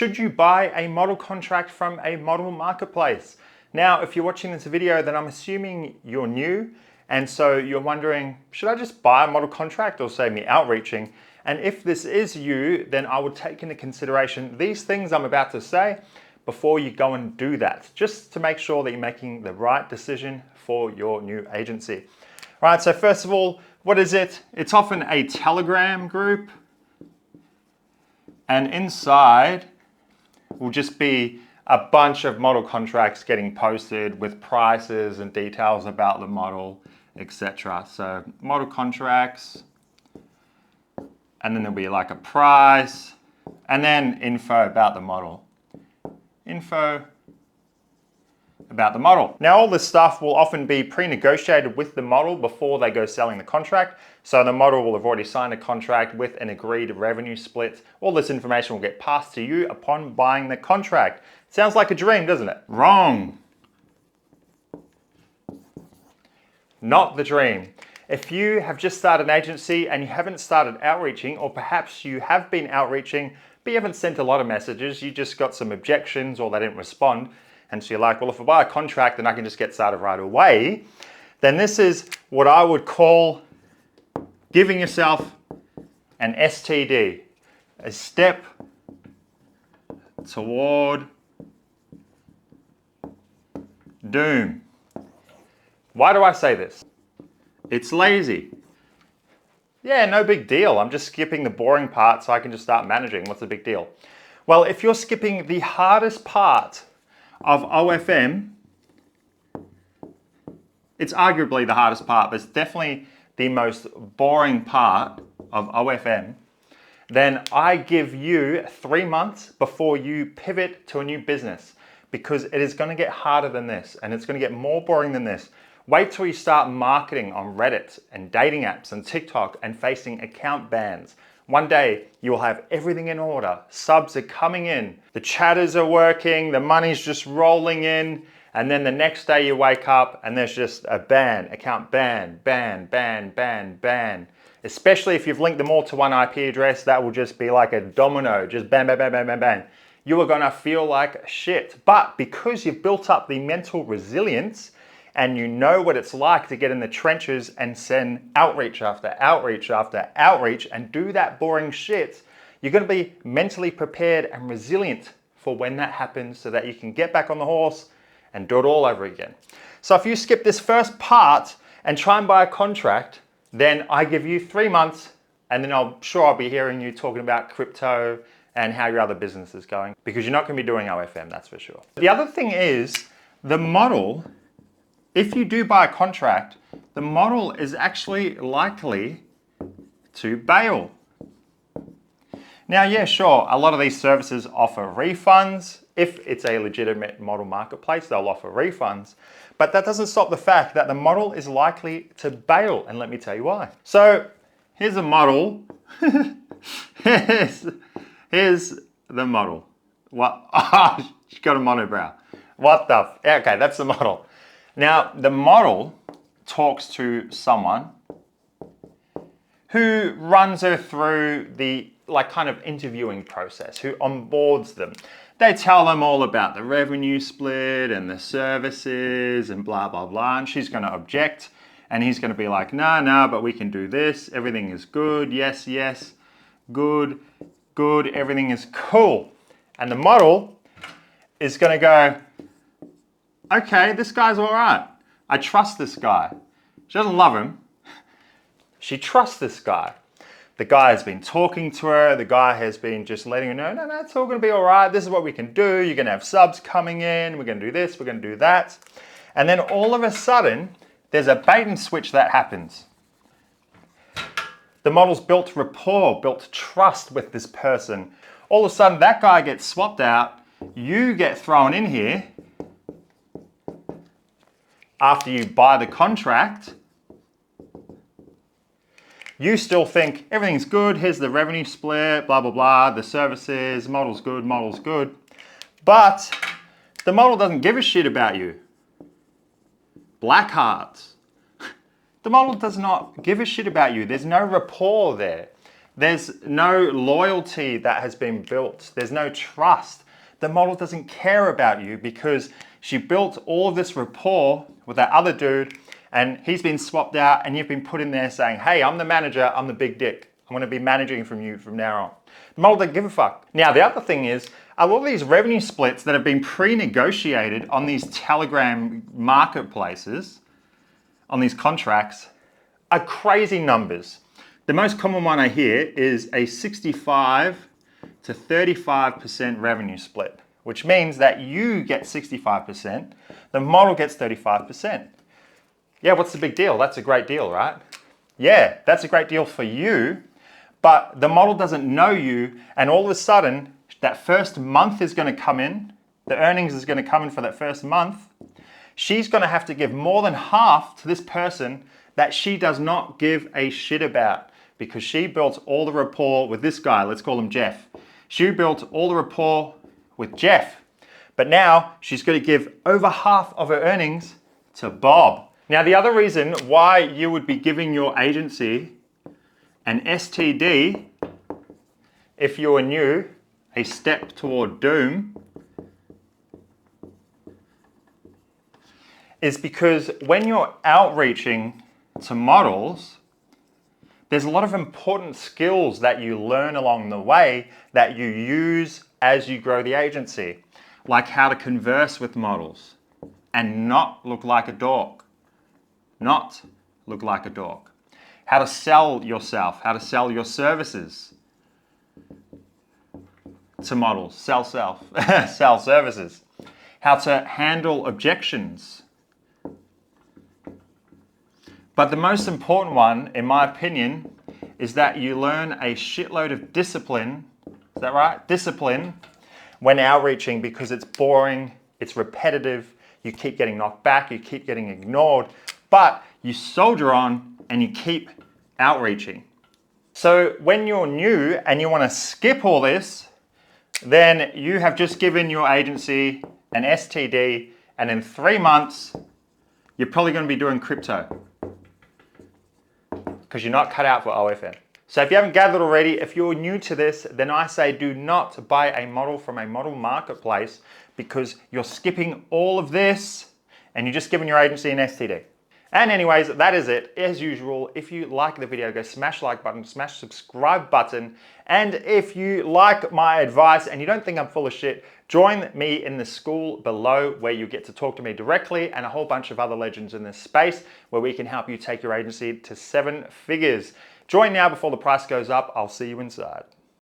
Should you buy a model contract from a model marketplace? Now, if you're watching this video, then I'm assuming you're new, and so you're wondering, should I just buy a model contract or save me outreaching? And if this is you, then I would take into consideration these things I'm about to say before you go and do that, just to make sure that you're making the right decision for your new agency. All right, so first of all, what is it? It's often a Telegram group, and inside will just be a bunch of model contracts getting posted with prices and details about the model, etc. So model contracts, and then there'll be like a price, and then info about the model. Info about the model. Now all this stuff will often be pre-negotiated with the model before they go selling the contract. So the model will have already signed a contract with an agreed revenue split. All this information will get passed to you upon buying the contract. Sounds like a dream, doesn't it? Wrong. Not the dream. If you have just started an agency and you haven't started outreaching, or perhaps you have been outreaching, but you haven't sent a lot of messages, you just got some objections or they didn't respond, and so you're like, well, if I buy a contract, then I can just get started right away, then this is what I would call giving yourself an STD, a step toward doom. Why do I say this? It's lazy. Yeah, no big deal. I'm just skipping the boring part so I can just start managing. What's the big deal? Well, if you're skipping the hardest part of OFM, it's arguably the hardest part, but it's definitely the most boring part of OFM, then I give you 3 months before you pivot to a new business, because it is going to get harder than this and it's going to get more boring than this. Wait till you start marketing on Reddit and dating apps and TikTok and facing account bans. One day you'll have everything in order. Subs are coming in, the chatters are working, the money's just rolling in, and then the next day you wake up and there's just a ban, account ban, ban, ban, ban, ban. Especially if you've linked them all to one IP address, that will just be like a domino, just bang, bang, bang, bang, bang, bang. You are gonna feel like shit. But because you've built up the mental resilience and you know what it's like to get in the trenches and send outreach after outreach after outreach and do that boring shit, you're gonna be mentally prepared and resilient for when that happens so that you can get back on the horse and do it all over again. So if you skip this first part and try and buy a contract, then I give you 3 months, and then I'm sure I'll be hearing you talking about crypto and how your other business is going, because you're not gonna be doing OFM, that's for sure. The other thing is, the model, if you do buy a contract, the model is actually likely to bail. Now, yeah, sure, a lot of these services offer refunds. If it's a legitimate model marketplace, they'll offer refunds. But that doesn't stop the fact that the model is likely to bail, and let me tell you why. So, here's a model. here's the model. What? Oh, she's got a monobrow. What the? Okay, that's the model. Now, the model talks to someone who runs her through the kind of interviewing process, who onboards them. They tell them all about the revenue split and the services and blah, blah, blah. And she's going to object. And he's going to be like, no, but we can do this. Everything is good. Yes, yes. Good, good. Everything is cool. And the model is going to go, okay, this guy's all right. I trust this guy. She doesn't love him. She trusts this guy. The guy has been talking to her. The guy has been just letting her know, no, it's all going to be all right. This is what we can do. You're going to have subs coming in. We're going to do this. We're going to do that. And then all of a sudden, there's a bait and switch that happens. The model's built rapport, built trust with this person. All of a sudden, that guy gets swapped out. You get thrown in here after you buy the contract. You still think everything's good, here's the revenue split, blah, blah, blah, the services, model's good, but the model doesn't give a shit about you. Black hearts. The model does not give a shit about you. There's no rapport there. There's no loyalty that has been built. There's no trust. The model doesn't care about you because she built all of this rapport with that other dude and he's been swapped out and you've been put in there saying, hey, I'm the manager, I'm the big dick. I'm gonna be managing from you from now on. The model doesn't give a fuck. Now, the other thing is, a lot of these revenue splits that have been pre-negotiated on these Telegram marketplaces, on these contracts, are crazy numbers. The most common one I hear is a 65 to 35% revenue split, which means that you get 65%, the model gets 35%. Yeah, what's the big deal? That's a great deal, right? Yeah, that's a great deal for you, but the model doesn't know you, and all of a sudden, that first month is going to come in, the earnings is going to come in for that first month, she's going to have to give more than half to this person that she does not give a shit about because she built all the rapport with this guy, let's call him Jeff. She built all the rapport with Jeff, but now she's going to give over half of her earnings to Bob. Now, the other reason why you would be giving your agency an STD if you're new, a step toward doom, is because when you're outreaching to models, there's a lot of important skills that you learn along the way that you use as you grow the agency, like how to converse with models and not look like a dork. Not look like a dork. How to sell yourself, how to sell your services to models, sell services. How to handle objections. But the most important one, in my opinion, is that you learn a shitload of discipline, is that right? Discipline when outreaching because it's boring, it's repetitive, you keep getting knocked back, you keep getting ignored, but you soldier on and you keep outreaching. So when you're new and you want to skip all this, then you have just given your agency an STD, and in 3 months, you're probably going to be doing crypto because you're not cut out for OFM. So if you haven't gathered already, if you're new to this, then I say do not buy a model from a model marketplace because you're skipping all of this and you're just giving your agency an STD. And anyways, that is it. As usual, if you like the video, go smash like button, smash subscribe button. And if you like my advice and you don't think I'm full of shit, join me in the school below where you get to talk to me directly and a whole bunch of other legends in this space where we can help you take your agency to 7 figures. Join now before the price goes up. I'll see you inside.